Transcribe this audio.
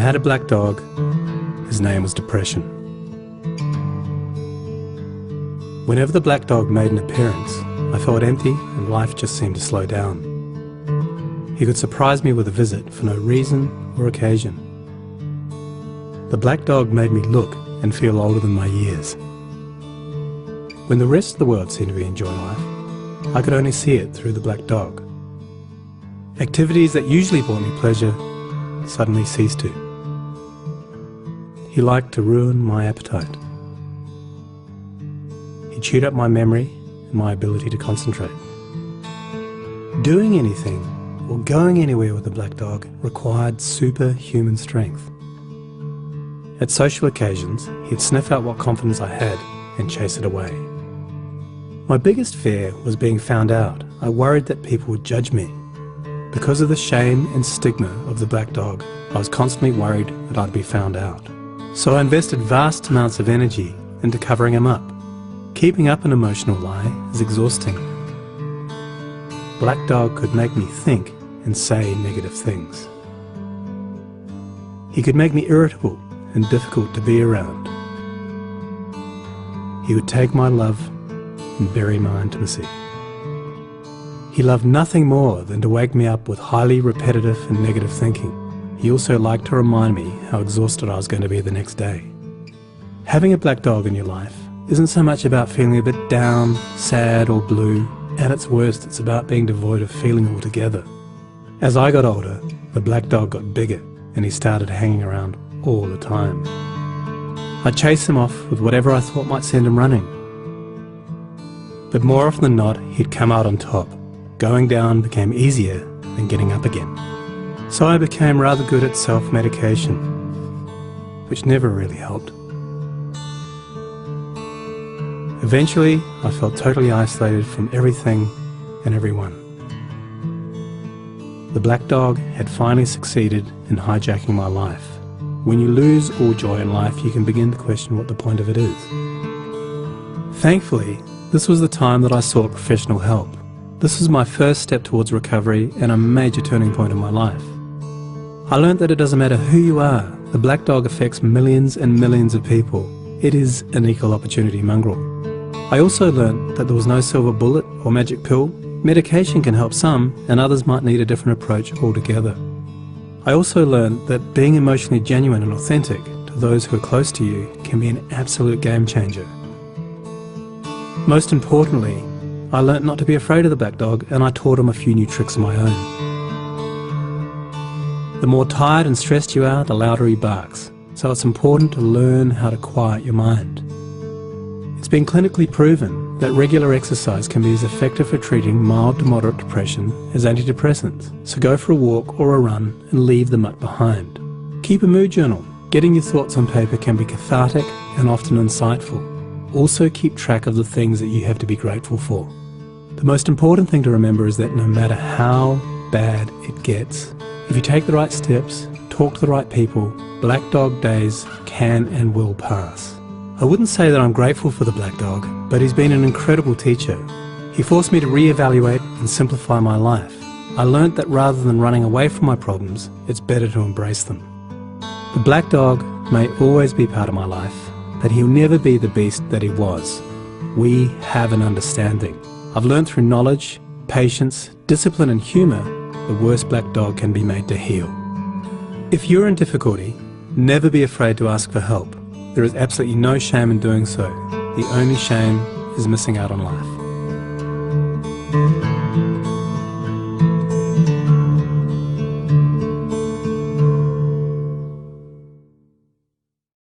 had a black dog. His name was Depression. Whenever the black dog made an appearance, I felt empty and life just seemed to slow down. He could surprise me with a visit for no reason or occasion. The black dog made me look and feel older than my years. When the rest of the world seemed to be enjoying life, I could only see it through the black dog. Activities that usually brought me pleasure suddenly ceased to. He liked to ruin my appetite. He chewed up my memory and my ability to concentrate. Doing anything or going anywhere with the black dog required superhuman strength. At social occasions, he'd sniff out what confidence I had and chase it away. My biggest fear was being found out. I worried that people would judge me. Because of the shame and stigma of the black dog, I was constantly worried that I'd be found out. So I invested vast amounts of energy into covering him up. Keeping up an emotional lie is exhausting. Black dog could make me think and say negative things. He could make me irritable and difficult to be around. He would take my love and bury my intimacy. He loved nothing more than to wake me up with highly repetitive and negative thinking. He also liked to remind me how exhausted I was going to be the next day. Having a black dog in your life isn't so much about feeling a bit down, sad or blue. At its worst, it's about being devoid of feeling altogether. As I got older, the black dog got bigger and he started hanging around all the time. I'd chase him off with whatever I thought might send him running. But more often than not, he'd come out on top. Going down became easier than getting up again. So I became rather good at self-medication, which never really helped. Eventually, I felt totally isolated from everything and everyone. The black dog had finally succeeded in hijacking my life. When you lose all joy in life, you can begin to question what the point of it is. Thankfully, this was the time that I sought professional help. This was my first step towards recovery and a major turning point in my life. I learned that it doesn't matter who you are, the black dog affects millions and millions of people. It is an equal opportunity mongrel. I also learned that there was no silver bullet or magic pill. Medication can help some, and others might need a different approach altogether. I also learned that being emotionally genuine and authentic to those who are close to you can be an absolute game changer. Most importantly, I learnt not to be afraid of the black dog, and I taught him a few new tricks of my own. The more tired and stressed you are, the louder he barks, so it's important to learn how to quiet your mind. It's been clinically proven that regular exercise can be as effective for treating mild to moderate depression as antidepressants, so go for a walk or a run and leave the muck behind. Keep a mood journal. Getting your thoughts on paper can be cathartic and often insightful. Also keep track of the things that you have to be grateful for. The most important thing to remember is that no matter how bad it gets, if you take the right steps, talk to the right people, black dog days can and will pass. I wouldn't say that I'm grateful for the black dog, but he's been an incredible teacher. He forced me to re-evaluate and simplify my life. I learnt that rather than running away from my problems, it's better to embrace them. The black dog may always be part of my life, but he'll never be the beast that he was. We have an understanding. I've learned through knowledge, patience, discipline and humour, the worst black dog can be made to heal. If you're in difficulty, never be afraid to ask for help. There is absolutely no shame in doing so. The only shame is missing out on life.